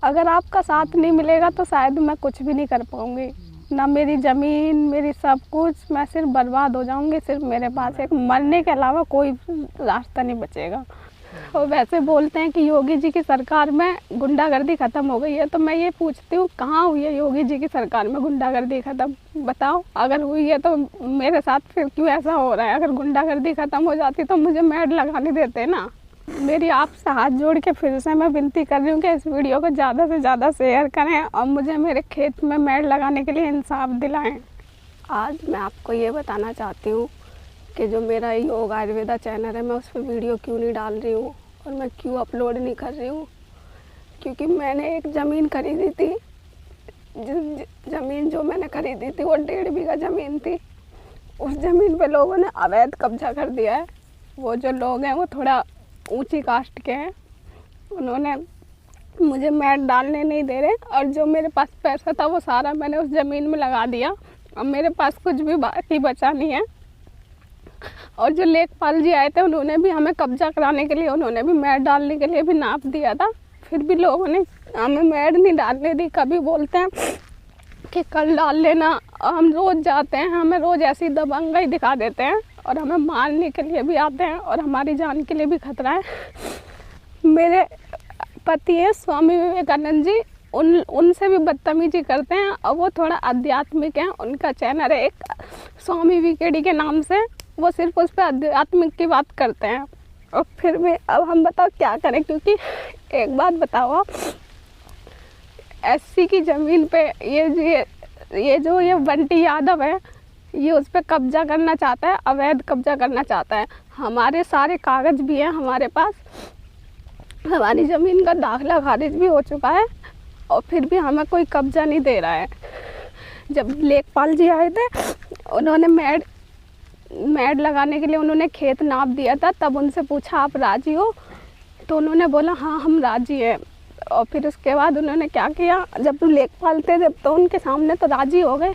अगर आपका साथ नहीं मिलेगा तो शायद मैं कुछ भी नहीं कर पाऊँगी, ना मेरी ज़मीन, मेरी सब कुछ, मैं सिर्फ बर्बाद हो जाऊँगी। सिर्फ मेरे पास एक मरने के अलावा कोई रास्ता नहीं बचेगा। और वैसे बोलते हैं कि योगी जी की सरकार में गुंडागर्दी ख़त्म हो गई है, तो मैं ये पूछती हूँ कहाँ हुई है योगी जी की सरकार में गुंडागर्दी ख़त्म? बताओ, अगर हुई है तो मेरे साथ फिर क्यों ऐसा हो रहा है? अगर गुंडागर्दी ख़त्म हो जाती तो मुझे मेड लगाने देते ना। मेरी आपसे हाथ जोड़ के फिर से मैं विनती कर रही हूँ कि इस वीडियो को ज़्यादा से ज़्यादा शेयर करें और मुझे मेरे खेत में मेड लगाने के लिए इंसाफ दिलाएं। आज मैं आपको ये बताना चाहती हूँ कि जो मेरा योग आयुर्वेदा चैनल है, मैं उस पर वीडियो क्यों नहीं डाल रही हूँ और मैं क्यों अपलोड नहीं कर रही हूँ। क्योंकि मैंने एक ज़मीन खरीदी थी, ज़मीन जो मैंने खरीदी थी वो 1.5 बीघा ज़मीन थी। उस ज़मीन पे लोगों ने अवैध कब्जा कर दिया है। वो जो लोग हैं वो थोड़ा ऊंची कास्ट के हैं, उन्होंने मुझे मेड डालने नहीं दे रहे और जो मेरे पास पैसा था वो सारा मैंने उस ज़मीन में लगा दिया। अब मेरे पास कुछ भी बाकी बचा नहीं है। और जो लेखपाल जी आए थे उन्होंने भी हमें कब्जा कराने के लिए, उन्होंने भी मेड डालने के लिए भी नाप दिया था, फिर भी लोगों ने हमें मेड नहीं डालने दी। कभी बोलते हैं कि कल डाल लेना, हम रोज़ जाते हैं, हमें रोज़ ऐसी दबंगई दिखा देते हैं और हमें मारने के लिए भी आते हैं और हमारी जान के लिए भी खतरा है। मेरे पति है स्वामी विवेकानंद जी, उनसे भी बदतमीजी करते हैं और वो थोड़ा आध्यात्मिक हैं। उनका चैनल है एक स्वामी वीकेडी के नाम से, वो सिर्फ उस पर आध्यात्मिक की बात करते हैं। और फिर भी अब हम बताओ क्या करें, क्योंकि एक बात बताओ आप, एससी की ज़मीन पे ये बंटी यादव है, ये उस पर कब्जा करना चाहता है, अवैध कब्जा करना चाहता है। हमारे सारे कागज़ भी हैं हमारे पास, हमारी ज़मीन का दाखिला खारिज भी हो चुका है और फिर भी हमें कोई कब्जा नहीं दे रहा है। जब लेखपाल जी आए थे उन्होंने मेड लगाने के लिए उन्होंने खेत नाप दिया था, तब उनसे पूछा आप राज़ी हो, तो उन्होंने बोला हाँ हम राज़ी हैं। और फिर उसके बाद उन्होंने क्या किया, जब लेखपाल थे जब तो उनके सामने तो राज़ी हो गए।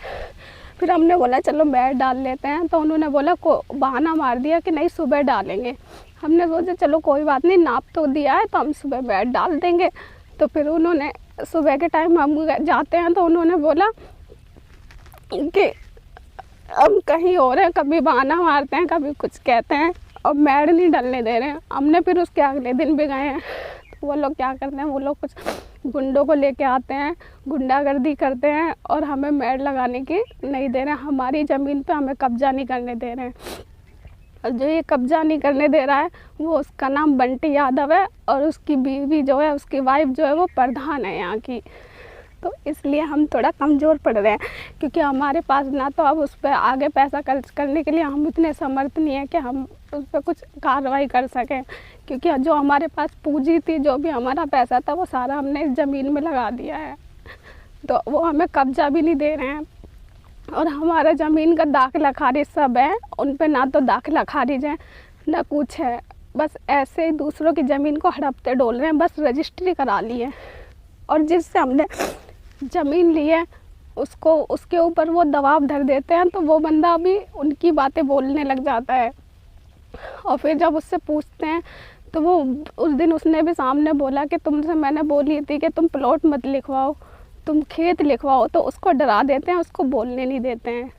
फिर हमने बोला चलो मेड डाल लेते हैं, तो उन्होंने बोला को बहाना मार दिया कि नहीं सुबह डालेंगे। हमने सोचा चलो कोई बात नहीं, नाप तो दिया है तो हम सुबह मेड डाल देंगे। तो फिर उन्होंने सुबह के टाइम हम जाते हैं तो उन्होंने बोला कि हम कहीं और हैं, कभी बहाना मारते हैं, कभी कुछ कहते हैं और मेड नहीं डालने दे रहे हैं। हमने फिर उसके अगले दिन भी गए हैं, तो वो लोग क्या करते हैं, वो लोग कुछ गुंडों को लेके आते हैं, गुंडागर्दी करते हैं और हमें मेड लगाने की नहीं दे रहे हैं। हमारी ज़मीन पे हमें कब्जा नहीं करने दे रहे हैं। और जो ये कब्जा नहीं करने दे रहा है वो, उसका नाम बंटी यादव है और उसकी बीवी जो है, उसकी वाइफ जो है वो प्रधान है यहाँ की। तो इसलिए हम थोड़ा कमज़ोर पड़ रहे हैं, क्योंकि हमारे पास ना तो अब उस पर आगे पैसा खर्च करने के लिए हम इतने समर्थ नहीं है कि हम उस पर कुछ कार्रवाई कर सकें। क्योंकि जो हमारे पास पूंजी थी, जो भी हमारा पैसा था, वो सारा हमने इस ज़मीन में लगा दिया है, तो वो हमें कब्जा भी नहीं दे रहे हैं। और हमारा ज़मीन का दाखिला खारिज सब है, उन पे ना तो दाखिला खारिज है ना कुछ है, बस ऐसे ही दूसरों की ज़मीन को हड़पते डोल रहे हैं, बस रजिस्ट्री करा ली है। और जिससे हमने ज़मीन ली है उसको, उसके ऊपर वो दबाव धर देते हैं, तो वो बंदा भी उनकी बातें बोलने लग जाता है। और फिर जब उससे पूछते हैं तो वो, उस दिन उसने भी सामने बोला कि तुमसे मैंने बोली थी कि तुम प्लॉट मत लिखवाओ, तुम खेत लिखवाओ, तो उसको डरा देते हैं, उसको बोलने नहीं देते हैं।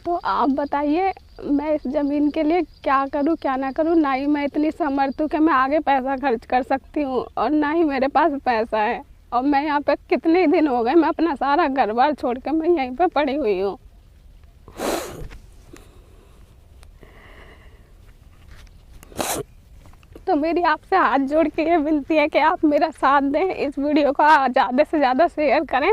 तो आप बताइए मैं इस ज़मीन के लिए क्या करूं क्या ना करूं। ना ही मैं इतनी समर्थ हूँ कि मैं आगे पैसा खर्च कर सकती हूँ और ना ही मेरे पास पैसा है। और मैं यहाँ पे कितने दिन हो गए, मैं अपना सारा घर बार छोड़ के मैं यहीं पे पड़ी हुई हूँ। तो मेरी आपसे हाथ जोड़ के ये विनती है कि आप मेरा साथ दें, इस वीडियो को ज़्यादा से ज़्यादा शेयर करें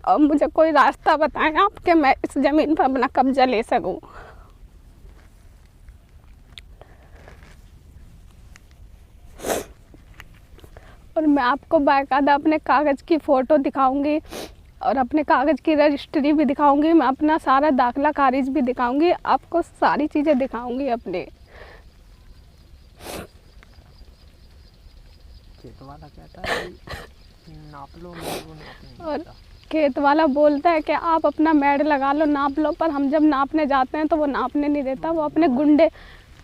और मुझे कोई रास्ता बताएं आप कि मैं इस ज़मीन पर अपना कब्जा ले सकूं। और मैं आपको बाकायदा अपने कागज़ की फ़ोटो दिखाऊंगी और अपने कागज़ की रजिस्ट्री भी दिखाऊंगी, मैं अपना सारा दाखिला खारिज भी दिखाऊंगी, आपको सारी चीज़ें दिखाऊंगी अपने। खेत वाला कहता है नाप लो, और खेत वाला बोलता है कि आप अपना मेड लगा लो, नाप लो, पर हम जब नापने जाते हैं तो वो नापने नहीं देता, वो अपने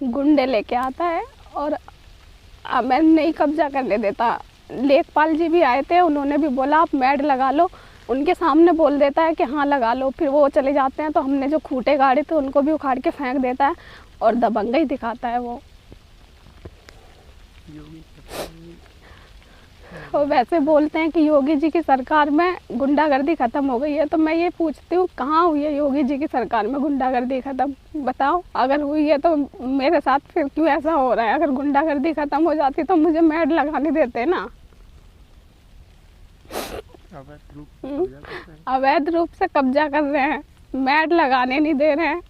गुंडे लेके आता है और मैं नहीं कब्जा करने देता। लेखपाल जी भी आए थे, उन्होंने भी बोला आप मैड लगा लो, उनके सामने बोल देता है कि हाँ लगा लो, फिर वो चले जाते हैं। तो हमने जो खूंटे गाड़े थे उनको भी उखाड़ के फेंक देता है और दबंगई दिखाता है वो। योगी सरकार और वैसे बोलते हैं कि योगी जी की सरकार में गुंडागर्दी ख़त्म हो गई है। तो मैं ये पूछती हूँ कहाँ हुई है योगी जी की सरकार में गुंडागर्दी ख़त्म? बताओ, अगर हुई है तो मेरे साथ फिर क्यों ऐसा हो रहा है? अगर गुंडागर्दी ख़त्म हो जाती तो मुझे मैड लगाने देते ना। अवैध रूप से कब्जा कर रहे हैं, मैड लगाने नहीं दे रहे हैं,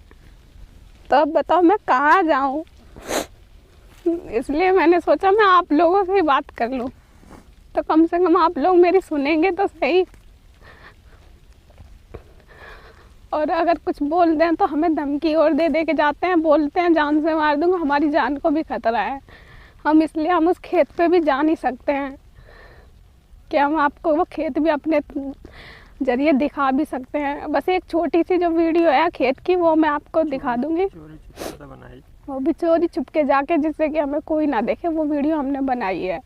तो अब बताओ मैं कहाँ जाऊँ? इसलिए मैंने सोचा मैं आप लोगों से ही बात कर लूँ, तो कम से कम आप लोग मेरी सुनेंगे तो सही। और अगर कुछ बोल दें तो हमें धमकी और दे दे के जाते हैं, बोलते हैं जान से मार दूंगा, हमारी जान को भी खतरा है। इसलिए हम उस खेत पे भी जा नहीं सकते हैं कि हम आपको वो खेत भी अपने जरिए दिखा भी सकते हैं। बस एक छोटी सी जो वीडियो है खेत की, वो मैं आपको दिखा दूंगी। वो भी चोरी छुपके जाके, जिससे कि हमें कोई ना देखे, वो वीडियो हमने बनाई है।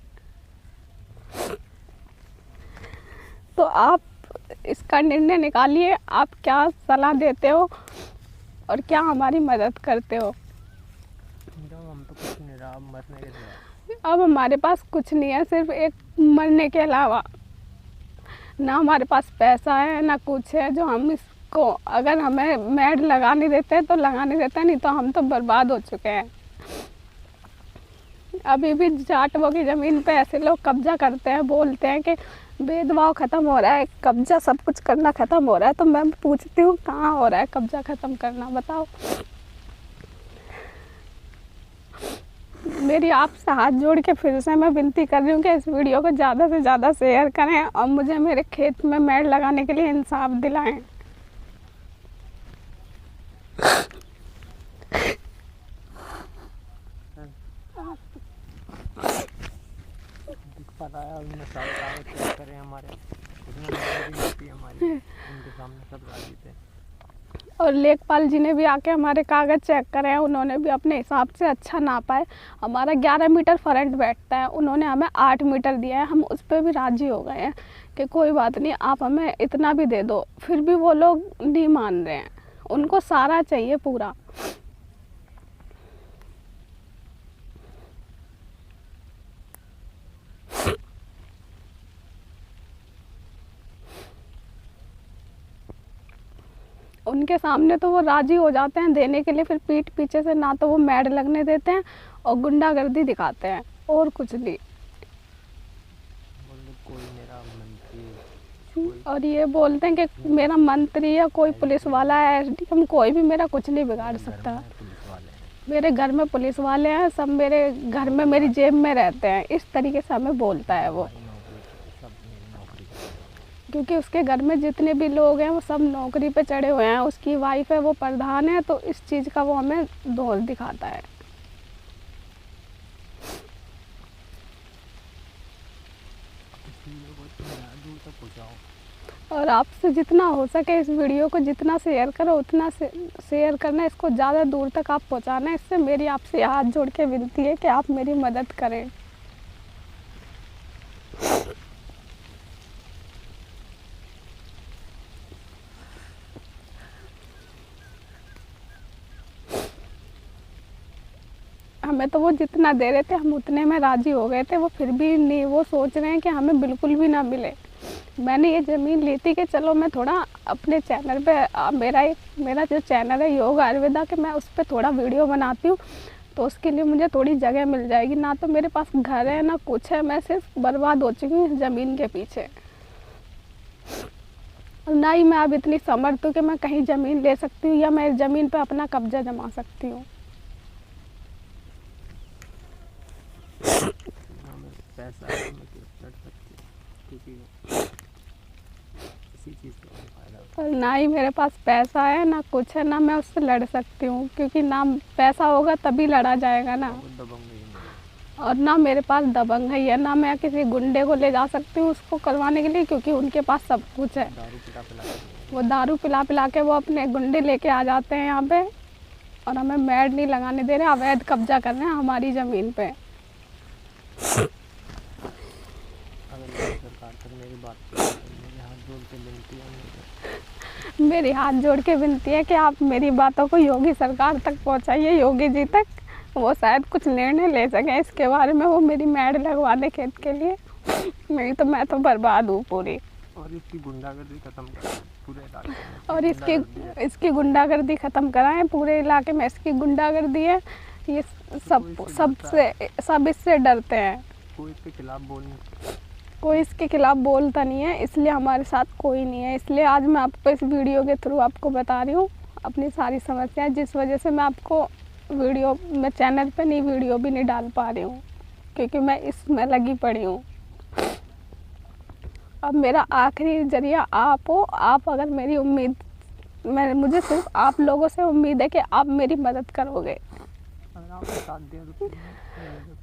तो आप इसका निर्णय निकालिए, आप क्या सलाह देते हो और क्या हमारी मदद करते हो? हम तो कुछ नहीं रहा, मरने के लिए। अब हमारे पास कुछ नहीं है, सिर्फ एक मरने के अलावा। ना हमारे पास पैसा है ना कुछ है जो हम इसको, अगर हमें मैड लगाने देते हैं तो लगाने देते हैं, नहीं तो हम तो बर्बाद हो चुके हैं। अभी भी जाटवों की ज़मीन पे ऐसे लोग कब्जा करते हैं, बोलते हैं कि भेदभाव ख़त्म हो रहा है, कब्जा सब कुछ करना ख़त्म हो रहा है। तो मैं पूछती हूँ कहाँ हो रहा है कब्जा ख़त्म करना? बताओ। मेरी आपसे हाथ जोड़ के फिर से मैं विनती कर रही हूँ कि इस वीडियो को ज़्यादा से ज़्यादा शेयर करें और मुझे मेरे खेत में मैड लगाने के लिए इंसाफ दिलाएं। और लेखपाल जी ने भी आके हमारे कागज़ चेक करे हैं, उन्होंने भी अपने हिसाब से अच्छा नापा है। हमारा 11 मीटर फ्रंट बैठता है, उन्होंने हमें 8 मीटर दिया है। हम उस पर भी राज़ी हो गए हैं कि कोई बात नहीं, आप हमें इतना भी दे दो। फिर भी वो लोग नहीं मान रहे हैं, उनको सारा चाहिए पूरा। उनके सामने तो वो राजी हो जाते हैं देने के लिए, फिर पीठ पीछे से ना तो वो मैड लगने देते हैं और गुंडागर्दी दिखाते हैं, और कुछ नहीं। कोई मेरा मंत्री, और ये बोलते हैं कि मेरा मंत्री या कोई पुलिस वाला है, एसडीएम, कोई भी मेरा कुछ नहीं बिगाड़ सकता। मेरे घर में पुलिस वाले हैं, सब मेरे घर में मेरी जेब में रहते हैं, इस तरीके से हमें बोलता है वो। क्योंकि उसके घर में जितने भी लोग हैं वो सब नौकरी पे चढ़े हुए हैं, उसकी वाइफ है वो प्रधान है, तो इस चीज़ का वो हमें दोष दिखाता है। और आपसे जितना हो सके इस वीडियो को जितना शेयर करो उतना शेयर करना, इसको ज़्यादा दूर तक आप पहुंचाना। इससे मेरी आपसे हाथ जोड़ के विनती है कि आप मेरी मदद करें। हमें तो वो जितना दे रहे थे हम उतने में राज़ी हो गए थे, वो फिर भी नहीं, वो सोच रहे हैं कि हमें बिल्कुल भी ना मिले। मैंने ये ज़मीन ली थी कि चलो मैं थोड़ा अपने चैनल पे, मेरा जो चैनल है योग आयुर्वेदा के, मैं उस पर थोड़ा वीडियो बनाती हूँ, तो उसके लिए मुझे थोड़ी जगह मिल जाएगी। ना तो मेरे पास घर है ना कुछ है, मैं सिर्फ बर्बाद हो चुकी हूँ इस ज़मीन के पीछे। और ना ही मैं अब इतनी समर्थ हूँ कि मैं कहीं ज़मीन ले सकती हूँ या मैं इस ज़मीन पर अपना कब्जा जमा सकती हूँ। और ना ही मेरे पास पैसा है ना कुछ है, ना मैं उससे लड़ सकती हूँ, क्योंकि ना पैसा होगा तभी लड़ा जाएगा ना। और ना मेरे पास दबंग है, ना मैं किसी गुंडे को ले जा सकती हूँ उसको करवाने के लिए, क्योंकि उनके पास सब कुछ है। वो दारू पिला पिला के वो अपने गुंडे लेके आ जाते हैं यहाँ पे, और हमें मैड नहीं लगाने दे रहे, अवैध कब्जा कर रहे हैं हमारी ज़मीन पे। अगर मेरी सरकार तक मेरी बात पहुंचे तो मेरे हाथ जोड़ के विनती है मेरी हाथ जोड़ के विनती है कि आप मेरी बातों को योगी सरकार तक पहुंचाइए, योगी जी तक। वो शायद कुछ निर्णय ले सकें इसके बारे में, वो मेरी मैड लगवा दे खेत के लिए, नहीं तो मैं तो बर्बाद हूँ पूरी। और इसकी गुंडागर्दी खत्म कराएं पूरे इलाके में। और इसकी गुंडागर्दी ख़त्म कराएं पूरे इलाके में। इसकी गुंडागर्दी है, ये सब इससे डरते हैं। कोई इसके खिलाफ कोई इसके खिलाफ बोलता नहीं है, इसलिए हमारे साथ कोई नहीं है। इसलिए आज मैं आपको इस वीडियो के थ्रू आपको बता रही हूँ अपनी सारी समस्याएं, जिस वजह से मैं आपको वीडियो में चैनल पे नहीं वीडियो भी नहीं डाल पा रही हूँ, क्योंकि मैं इसमें लगी पड़ी हूँ। अब मेरा आखिरी जरिया आप हो। आप अगर मेरी उम्मीद, मुझे सिर्फ आप लोगों से उम्मीद है कि आप मेरी मदद करोगे। अगर आपने साथ दिया तो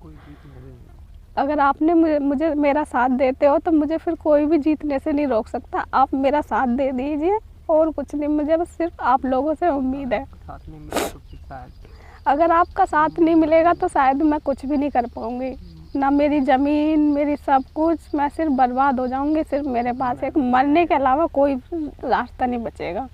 कोई जीत नहीं। अगर आपने मुझे मेरा साथ देते हो तो मुझे फिर कोई भी जीतने से नहीं रोक सकता। आप मेरा साथ दे दीजिए और कुछ नहीं, मुझे बस सिर्फ आप लोगों से उम्मीद है। साथ नहीं मिला तो फिर शायद, अगर आपका साथ नहीं मिलेगा तो शायद मैं कुछ भी नहीं कर पाऊँगी, ना मेरी ज़मीन, मेरी सब कुछ, मैं सिर्फ बर्बाद हो जाऊँगी। सिर्फ मेरे पास एक मरने के अलावा कोई रास्ता नहीं बचेगा।